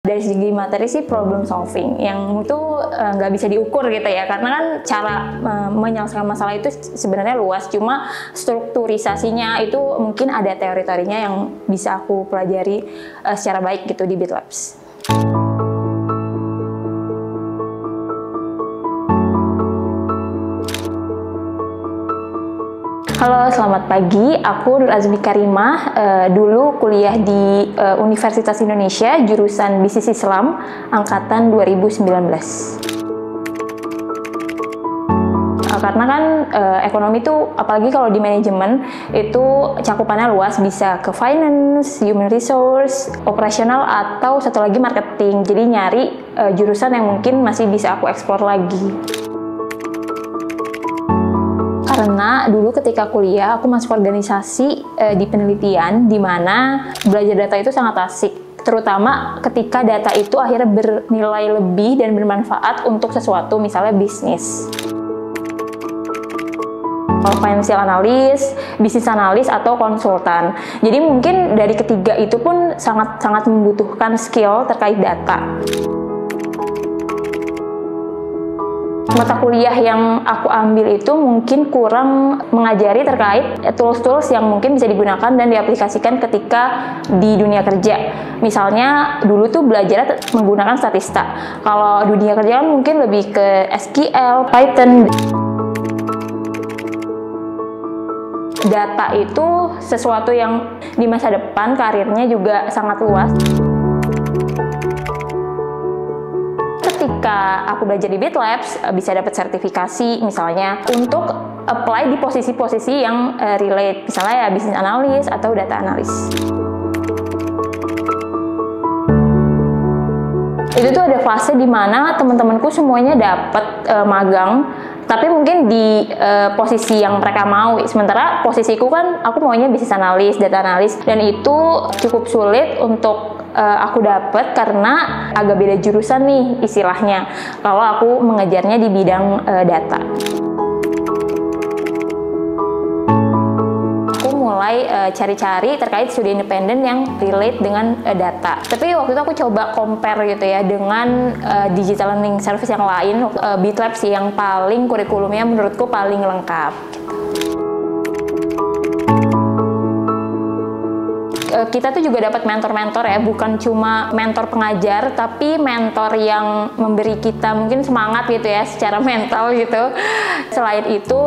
Dari segi materi sih problem solving yang itu nggak bisa diukur gitu ya, karena kan cara menyelesaikan masalah itu sebenarnya luas, cuma strukturisasinya itu mungkin ada teori-teorinya yang bisa aku pelajari secara baik gitu di BitLabs. Halo, selamat pagi. Aku Nur Azmi Karimah. Dulu kuliah di Universitas Indonesia, jurusan Bisnis Islam, angkatan 2019. Karena kan ekonomi itu, apalagi kalau di manajemen, itu cakupannya luas, bisa ke finance, human resource, operasional, atau satu lagi marketing. Jadi nyari jurusan yang mungkin masih bisa aku eksplor lagi. Karena dulu ketika kuliah aku masuk organisasi di penelitian, di mana belajar data itu sangat asik, terutama ketika data itu akhirnya bernilai lebih dan bermanfaat untuk sesuatu, misalnya bisnis. Financial analyst, bisnis analis, atau konsultan. Jadi mungkin dari ketiga itu pun sangat membutuhkan skill terkait data. Mata kuliah yang aku ambil itu mungkin kurang mengajari terkait tools-tools yang mungkin bisa digunakan dan diaplikasikan ketika di dunia kerja. Misalnya dulu tuh belajar menggunakan statista. Kalau dunia kerja kan mungkin lebih ke SQL, Python. Data itu sesuatu yang di masa depan karirnya juga sangat luas. Ketika aku belajar di BitLabs, bisa dapat sertifikasi misalnya untuk apply di posisi-posisi yang relate, misalnya ya business analyst atau data analyst. Itu tuh ada fase di mana teman-temanku semuanya dapat magang, tapi mungkin di posisi yang mereka mau. Sementara posisiku kan aku maunya business analyst, data analyst, dan itu cukup sulit untuk aku dapat karena agak beda jurusan nih istilahnya kalau aku mengejarnya di bidang data. Aku mulai cari-cari terkait studi independen yang relate dengan data. Tapi waktu itu aku coba compare gitu ya dengan digital learning service yang lain. BitLabs sih yang paling kurikulumnya menurutku paling lengkap. Kita tuh juga dapat mentor-mentor ya, bukan cuma mentor pengajar, tapi mentor yang memberi kita mungkin semangat gitu ya, secara mental gitu. Selain itu,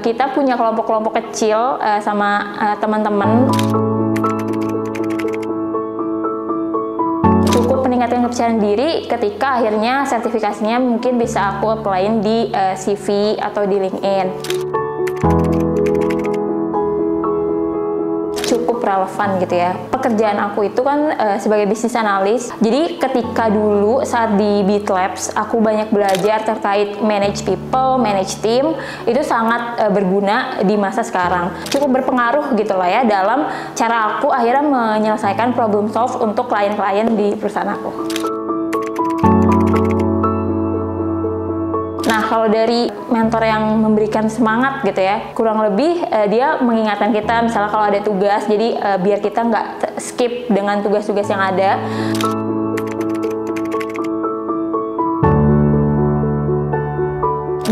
kita punya kelompok-kelompok kecil sama teman-teman. Cukup meningkatkan kepercayaan diri ketika akhirnya sertifikasinya mungkin bisa aku apply-in di CV atau di LinkedIn. Cukup relevan gitu ya. Pekerjaan aku itu kan sebagai bisnis analis. Jadi ketika dulu saat di BitLabs aku banyak belajar terkait manage people, manage team, itu sangat berguna di masa sekarang. Cukup berpengaruh gitu lah ya dalam cara aku akhirnya menyelesaikan problem solve untuk klien-klien di perusahaan aku. Nah, kalau dari mentor yang memberikan semangat gitu ya, kurang lebih dia mengingatkan kita misalnya kalau ada tugas, jadi biar kita nggak skip dengan tugas-tugas yang ada.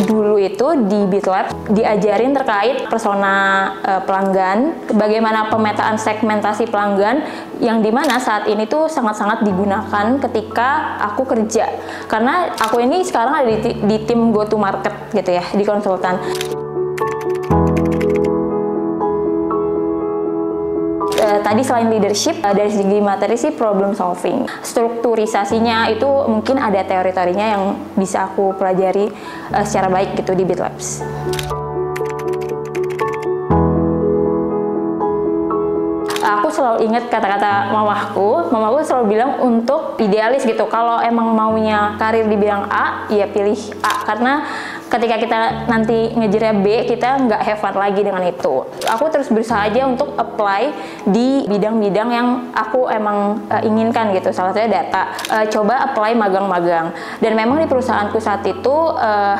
Dulu itu di BitLabs diajarin terkait persona pelanggan, bagaimana pemetaan segmentasi pelanggan, yang dimana saat ini tuh sangat-sangat digunakan ketika aku kerja. Karena aku ini sekarang ada di tim go to market gitu ya, di konsultan. Tadi selain leadership, dari segi materi sih problem solving. Strukturisasinya itu mungkin ada teori-teorinya yang bisa aku pelajari secara baik gitu di BitLabs. Aku selalu ingat kata-kata mamaku selalu bilang untuk idealis gitu. Kalau emang maunya karir di bidang A, ya pilih A, karena ketika kita nanti ngejarnya B, kita nggak have fun lagi dengan itu. Aku terus berusaha aja untuk apply di bidang-bidang yang aku emang inginkan gitu. Salah satunya data. Coba apply magang-magang. Dan memang di perusahaanku saat itu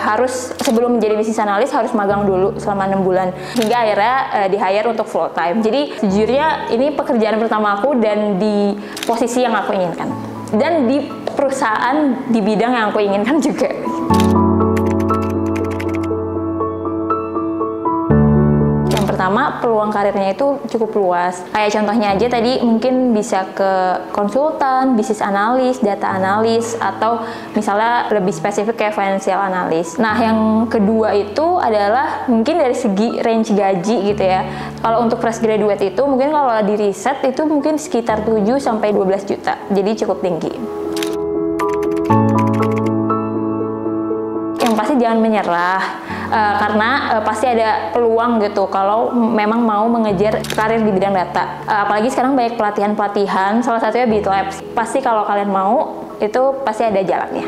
harus sebelum menjadi bisnis analis harus magang dulu selama 6 bulan. Hingga akhirnya di-hire untuk full time. Jadi sejujurnya ini pekerjaan pertama aku dan di posisi yang aku inginkan. dan di perusahaan di bidang yang aku inginkan juga. Pertama, peluang karirnya itu cukup luas. Kayak contohnya aja tadi mungkin bisa ke konsultan, bisnis analis, data analis, atau misalnya lebih spesifik kayak financial analis. Nah, yang kedua itu adalah mungkin dari segi range gaji gitu ya. Kalau untuk fresh graduate itu mungkin kalau di riset itu mungkin sekitar 7-12 juta. Jadi cukup tinggi. Yang pasti jangan menyerah. Karena pasti ada peluang gitu kalau memang mau mengejar karir di bidang data. Apalagi sekarang banyak pelatihan-pelatihan, salah satunya BitLabs. Pasti kalau kalian mau, itu pasti ada jalannya.